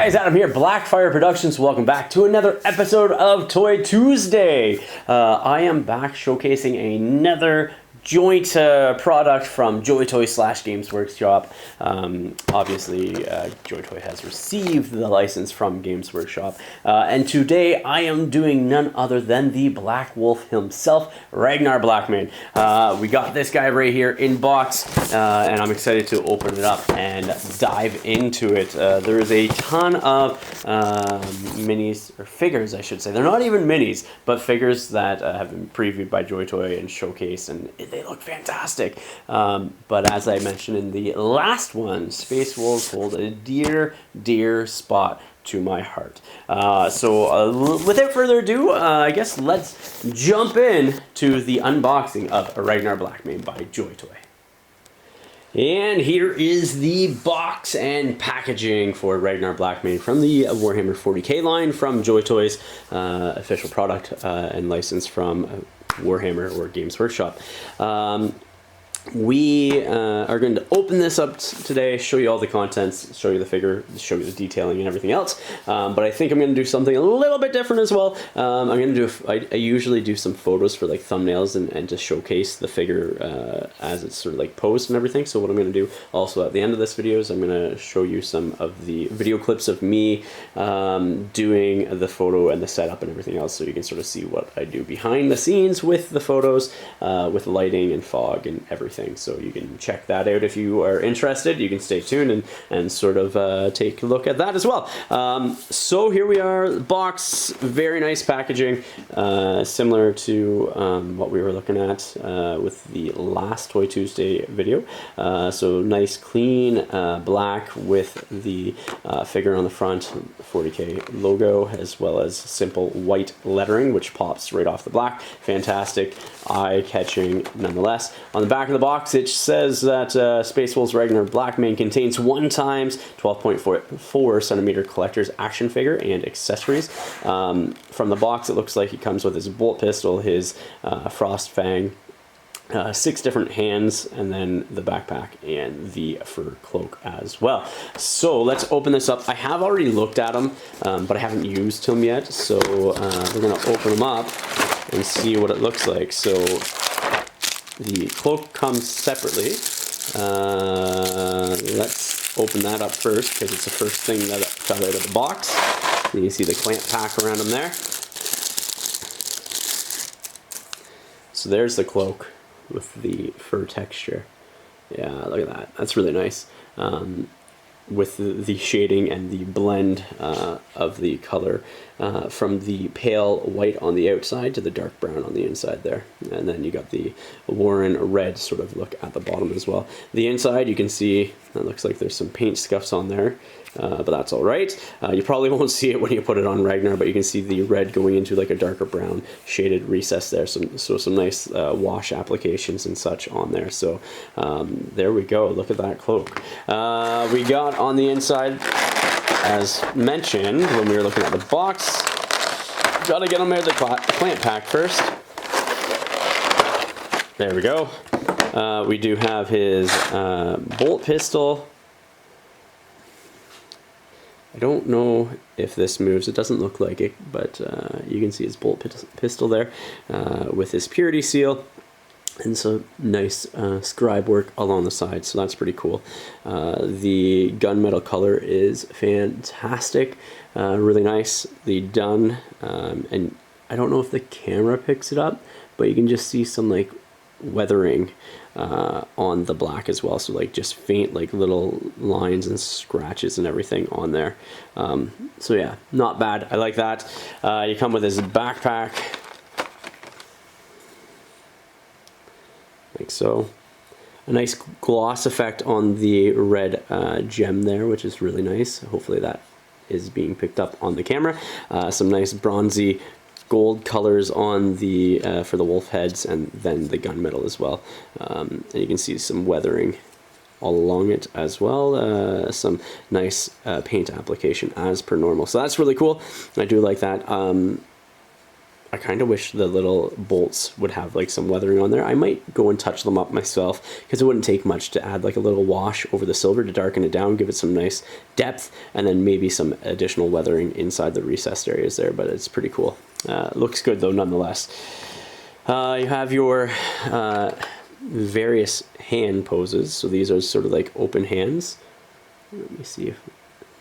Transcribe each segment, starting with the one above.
guys, Adam here, Blackfyre Productions. Welcome back to another episode of Toy Tuesday. I am back showcasing another joint product from JoyToy / Games Workshop. Obviously, JoyToy has received the license from Games Workshop. And today I am doing none other than the Black Wolf himself, Ragnar Blackmane. We got this guy right here in box, and I'm excited to open it up and dive into it. There is a ton of minis, or figures I should say. They're not even minis, but figures that have been previewed by JoyToy and showcased, and they look fantastic. But as I mentioned in the last one, Space Wolves hold a dear spot to my heart. So without further ado, I guess let's jump in to the unboxing of Ragnar Blackmane by JoyToy. And here is the box and packaging for Ragnar Blackmane from the Warhammer 40k line from JoyToy's official product and license from Warhammer or Games Workshop. We are going to open this up today, show you all the contents, show you the figure, show you the detailing and everything else. But I think I'm going to do something a little bit different as well. I'm going to do, I usually do some photos for like thumbnails and to showcase the figure as it's sort of like posed and everything. So what I'm going to do also at the end of this video is I'm going to show you some of the video clips of me doing the photo and the setup and everything else, so you can sort of see what I do behind the scenes with the photos, with lighting and fog and everything. So you can check that out if you are interested. You can stay tuned and sort of take a look at that as well. So here we are, box, very nice packaging, similar to what we were looking at with the last Toy Tuesday video. So nice clean black with the figure on the front, 40k logo, as well as simple white lettering which pops right off the black. Fantastic, eye-catching nonetheless. On the back of the box it says that Space Wolves Ragnar Blackmane contains 1x 12.4 centimeter collector's action figure and accessories. From the box it looks like he comes with his bolt pistol, his frost fang, 6 different hands, and then the backpack and the fur cloak as well. So let's open this up. I have already looked at them, but I haven't used them yet, so we're going to open them up and see what it looks like. So the cloak comes separately. Let's open that up first because it's the first thing that fell out of the box. And you see the clamp pack around them there. So there's the cloak with the fur texture. Yeah, look at that. That's really nice. With the shading and the blend of the color from the pale white on the outside to the dark brown on the inside there. And then you got the Warren red sort of look at the bottom as well. The inside, you can see that looks like there's some paint scuffs on there, but that's all right. You probably won't see it when you put it on Ragnar, but you can see the red going into like a darker brown shaded recess there. So some nice wash applications and such on there. So there we go. Look at that cloak. We got on the inside, as mentioned when we were looking at the box, gotta get them out of the clamp pack first. There we go. We do have his bolt pistol. I don't know if this moves. It doesn't look like it, but you can see his bolt pistol there with his purity seal. And so nice scribe work along the side, so that's pretty cool. The gunmetal color is fantastic, really nice. The dun, and I don't know if the camera picks it up, but you can just see some like weathering on the black as well, so like just faint like little lines and scratches and everything on there. So yeah, not bad. I like that. You come with his backpack, like so. A nice gloss effect on the red gem there, which is really nice. Hopefully that is being picked up on the camera. Some nice bronzy gold colors on the for the wolf heads, and then the gunmetal as well. And you can see some weathering all along it as well. Some nice paint application as per normal. So that's really cool. I do like that. I kind of wish the little bolts would have like some weathering on there. I might go and touch them up myself, because it wouldn't take much to add like a little wash over the silver to darken it down, give it some nice depth, and then maybe some additional weathering inside the recessed areas there. But it's pretty cool. Looks good though nonetheless. You have your various hand poses. So these are sort of like open hands. Let me see if,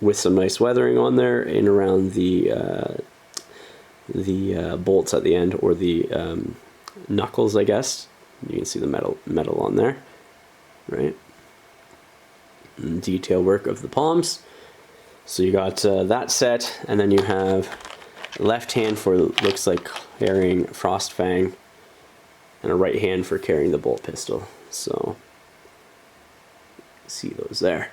with some nice weathering on there and around the bolts at the end, or the knuckles, I guess. You can see the metal on there, right? And detail work of the palms. So you got that set, and then you have left hand for, looks like, carrying Frostfang, and a right hand for carrying the bolt pistol. So see those there.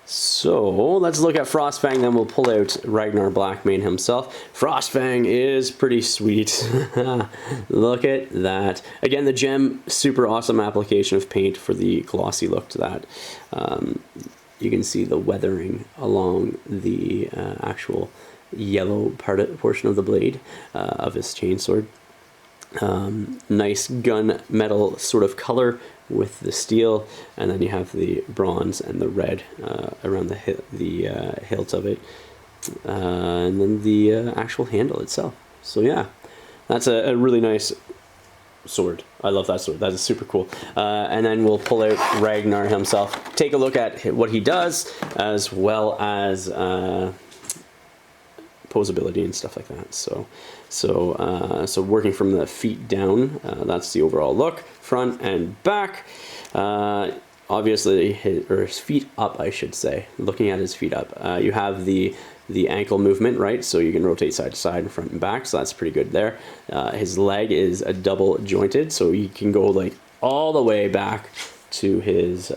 So let's look at Frostfang, then we'll pull out Ragnar Blackmane himself. Frostfang is pretty sweet. Look at that. Again, the gem, super awesome application of paint for the glossy look to that. You can see the weathering along the actual yellow portion of the blade of his chainsword. Nice gun metal sort of color with the steel, and then you have the bronze and the red around the hilt of it, and then the actual handle itself. So yeah, that's a really nice sword. I love that sword. That is super cool. And then we'll pull out Ragnar himself, take a look at what he does, as well as posability and stuff like that. So working from the feet down, that's the overall look, front and back. Obviously, his feet up, I should say. Looking at his feet up, you have the ankle movement, right? So you can rotate side to side and front and back. So that's pretty good there. His leg is a double jointed, so you can go like all the way back to his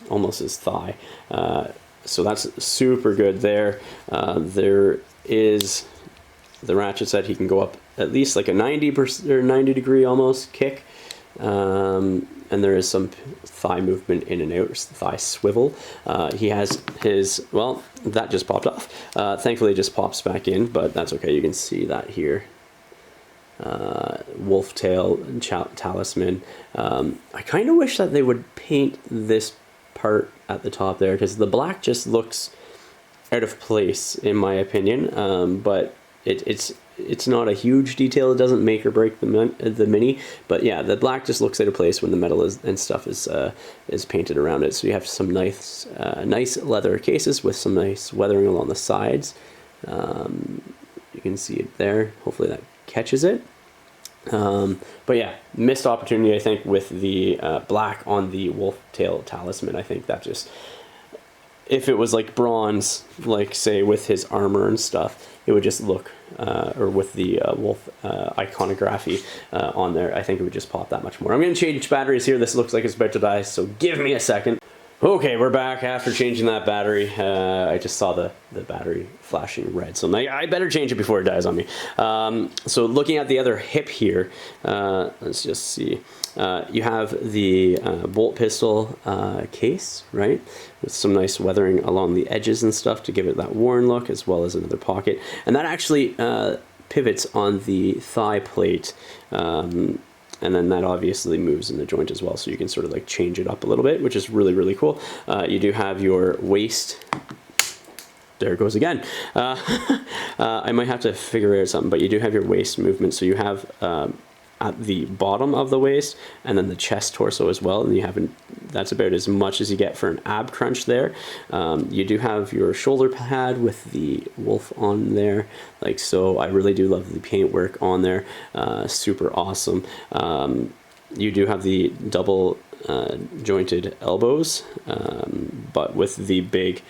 almost his thigh. So that's super good there. There is the ratchet set. He can go up at least like a 90% or 90 degree almost kick. And there is some thigh movement in and out, thigh swivel. He has his, well, that just popped off. Thankfully it just pops back in, but that's okay. You can see that here. Wolf tail and talisman. I kind of wish that they would paint this part at the top there, because the black just looks out of place in my opinion, but it's not a huge detail. It doesn't make or break the mini, but yeah, the black just looks out of place when the metal and stuff is painted around it. So you have some nice leather cases with some nice weathering along the sides. You can see it there. Hopefully that catches it. But yeah, missed opportunity, I think, with the black on the wolf tail talisman. I think that just, if it was like bronze, like say with his armor and stuff, it would just look, or with the wolf iconography on there, I think it would just pop that much more. I'm going to change batteries here. This looks like it's about to die, so give me a second. Okay, we're back after changing that battery. I just saw the battery flashing red, so I better change it before it dies on me. So looking at the other hip here, let's just see. You have the bolt pistol case, right? With some nice weathering along the edges and stuff to give it that worn look, as well as another pocket. And that actually pivots on the thigh plate. And then that obviously moves in the joint as well, so you can sort of like change it up a little bit, which is really, really cool. You do have your waist. There it goes again. I might have to figure out something, but you do have your waist movement. So you have at the bottom of the waist, and then the chest torso as well, and you have that's about as much as you get for an ab crunch there. You do have your shoulder pad with the wolf on there, like so. I really do love the paint work on there, super awesome. You do have the double jointed elbows, but with the big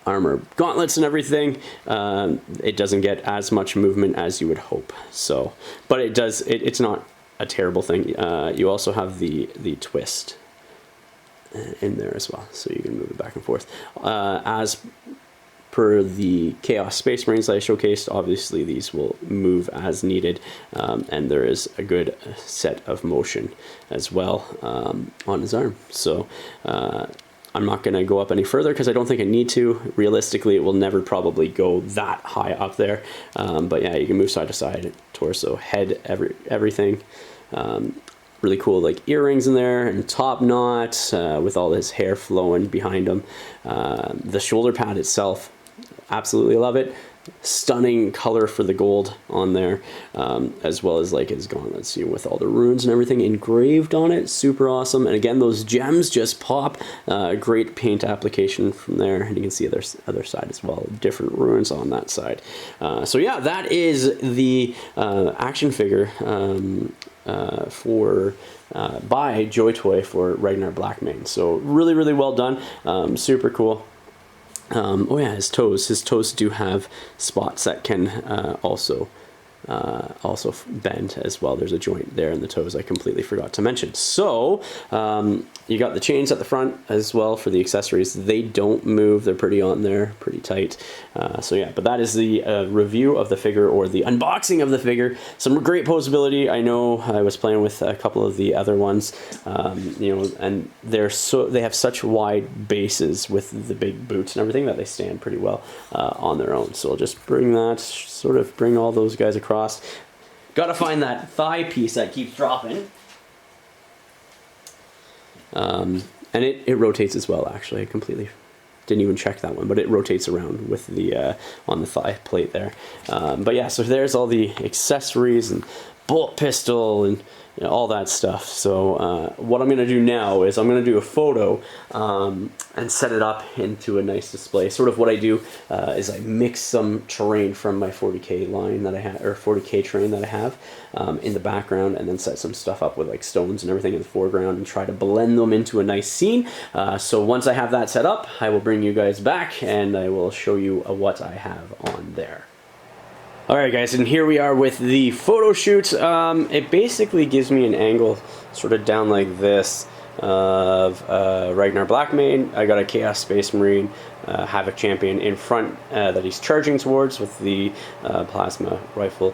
armor gauntlets and everything, it doesn't get as much movement as you would hope. So, but it does. It's not a terrible thing. You also have the twist in there as well, so you can move it back and forth. As per the Chaos Space Marines that I showcased, obviously these will move as needed, and there is a good set of motion as well on his arm. So I'm not going to go up any further because I don't think I need to. Realistically, it will never probably go that high up there. But yeah, you can move side to side, torso, head, everything. Really cool like earrings in there and top knot with all his hair flowing behind him. The shoulder pad itself, absolutely love it. Stunning color for the gold on there, as well as like his gauntlets, you know, with all the runes and everything engraved on it. Super awesome. And again, those gems just pop. Great paint application from there, and you can see other side as well, different runes on that side. So yeah, that is the action figure by JoyToy for Ragnar Blackmane. So really well done. Super cool. Oh yeah, his toes do have spots that can also bend as well. There's a joint there in the toes I completely forgot to mention. So you got the chains at the front as well for the accessories. They don't move, they're pretty on there, pretty tight. So yeah, but that is the review of the figure, or the unboxing of the figure. Some great posability. I know I was playing with a couple of the other ones, you know, and they have such wide bases with the big boots and everything that they stand pretty well on their own. So I'll just bring all those guys across. Gotta find that thigh piece that keeps dropping. And it rotates as well, actually. I completely didn't even check that one, but it rotates around with the on the thigh plate there. But yeah, so there's all the accessories and bolt pistol and, you know, all that stuff. So what I'm going to do now is I'm going to do a photo and set it up into a nice display. Sort of what I do is I mix some terrain from my 40K line that I have, or 40K terrain that I have in the background, and then set some stuff up with like stones and everything in the foreground and try to blend them into a nice scene. So once I have that set up, I will bring you guys back and I will show you what I have on there. Alright guys, and here we are with the photo shoot. It basically gives me an angle sort of down like this of Ragnar Blackmane. I got a Chaos Space Marine, Havoc Champion in front that he's charging towards with the plasma rifle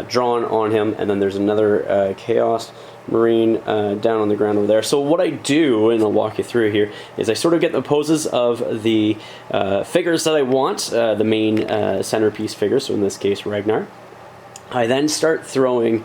drawn on him, and then there's another Chaos Marine down on the ground over there. So what I do, and I'll walk you through here, is I sort of get the poses of the figures that I want, the main centerpiece figure, so in this case Ragnar. I then start throwing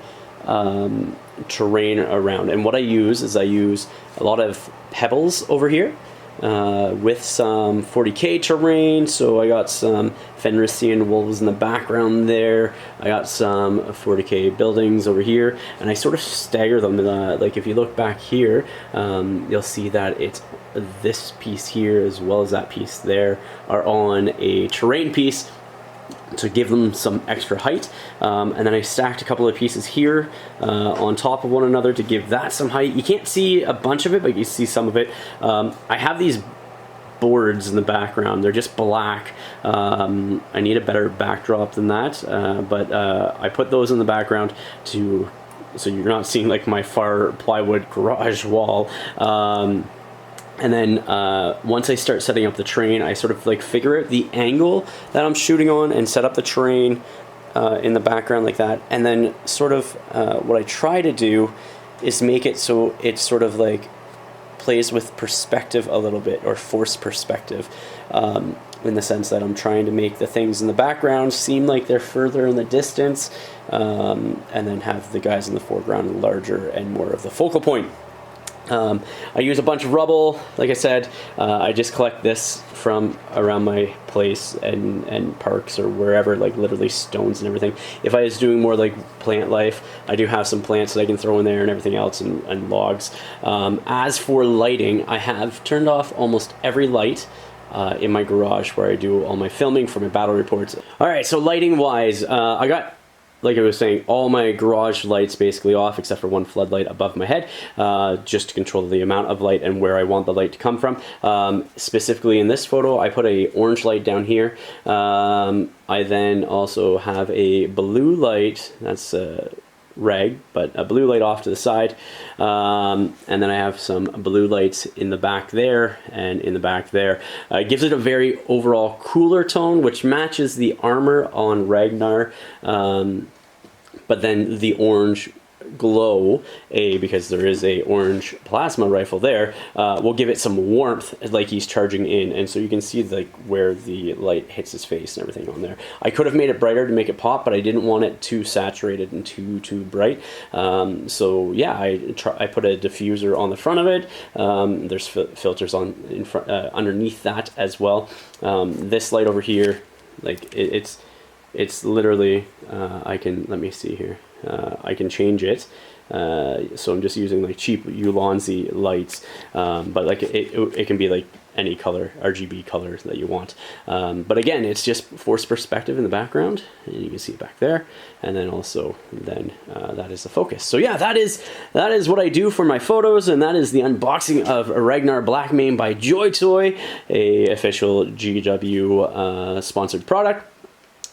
terrain around, and what I use is I use a lot of pebbles over here with some 40K terrain. So I got some Fenrisian wolves in the background there. I got some 40K buildings over here, and I sort of stagger them. Like if you look back here, you'll see that it's this piece here as well as that piece there are on a terrain piece to give them some extra height, and then I stacked a couple of pieces here on top of one another to give that some height. You can't see a bunch of it, but you see some of it. I have these boards in the background, they're just black. I need a better backdrop than that, but I put those in the background so you're not seeing like my far plywood garage wall. And then once I start setting up the terrain, I sort of like figure out the angle that I'm shooting on and set up the terrain in the background like that. And then sort of what I try to do is make it so it sort of like plays with perspective a little bit, or force perspective, in the sense that I'm trying to make the things in the background seem like they're further in the distance, and then have the guys in the foreground larger and more of the focal point. I use a bunch of rubble, like I said. I just collect this from around my place and parks or wherever, like literally stones and everything. If I was doing more like plant life, I do have some plants that I can throw in there and everything else, and logs. As for lighting, I have turned off almost every light in my garage where I do all my filming for my battle reports. Alright, so lighting wise, I got, like I was saying, all my garage lights basically off except for one floodlight above my head, just to control the amount of light and where I want the light to come from. Specifically in this photo, I put a orange light down here. I then also have a blue light, that's reg, but a blue light off to the side, and then I have some blue lights in the back there and in the back there. It gives it a very overall cooler tone, which matches the armor on Ragnar, but then the orange glow, because there is a orange plasma rifle there, will give it some warmth like he's charging in, and so you can see like where the light hits his face and everything on there. I could have made it brighter to make it pop, but I didn't want it too saturated and too bright. So yeah, I put a diffuser on the front of it. There's filters on in front, underneath that as well. This light over here, like it's literally, let me see here. I can change it. So I'm just using like cheap Ulanzi lights, but like it can be like any color, RGB color that you want. But again, it's just forced perspective in the background, and you can see it back there. And then also, that is the focus. So yeah, that is what I do for my photos, and that is the unboxing of Ragnar Blackmane by JoyToy, a official GW sponsored product.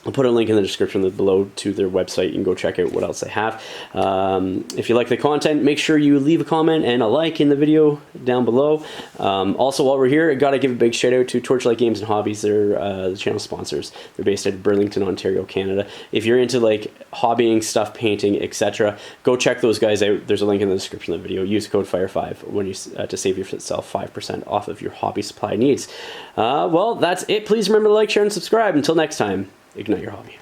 I'll put a link in the description below to their website. You can go check out what else they have. If you like the content, make sure you leave a comment and a like in the video down below. Also, while we're here, I gotta give a big shout out to Torchlight Games and Hobbies. They're the channel sponsors. They're based at Burlington, Ontario, Canada. If you're into like hobbying stuff, painting, etc., go check those guys out. There's a link in the description of the video. Use code FIRE5 when you to save yourself 5% off of your hobby supply needs. Well, that's it. Please remember to like, share, and subscribe. Until next time. Ignite your hobby.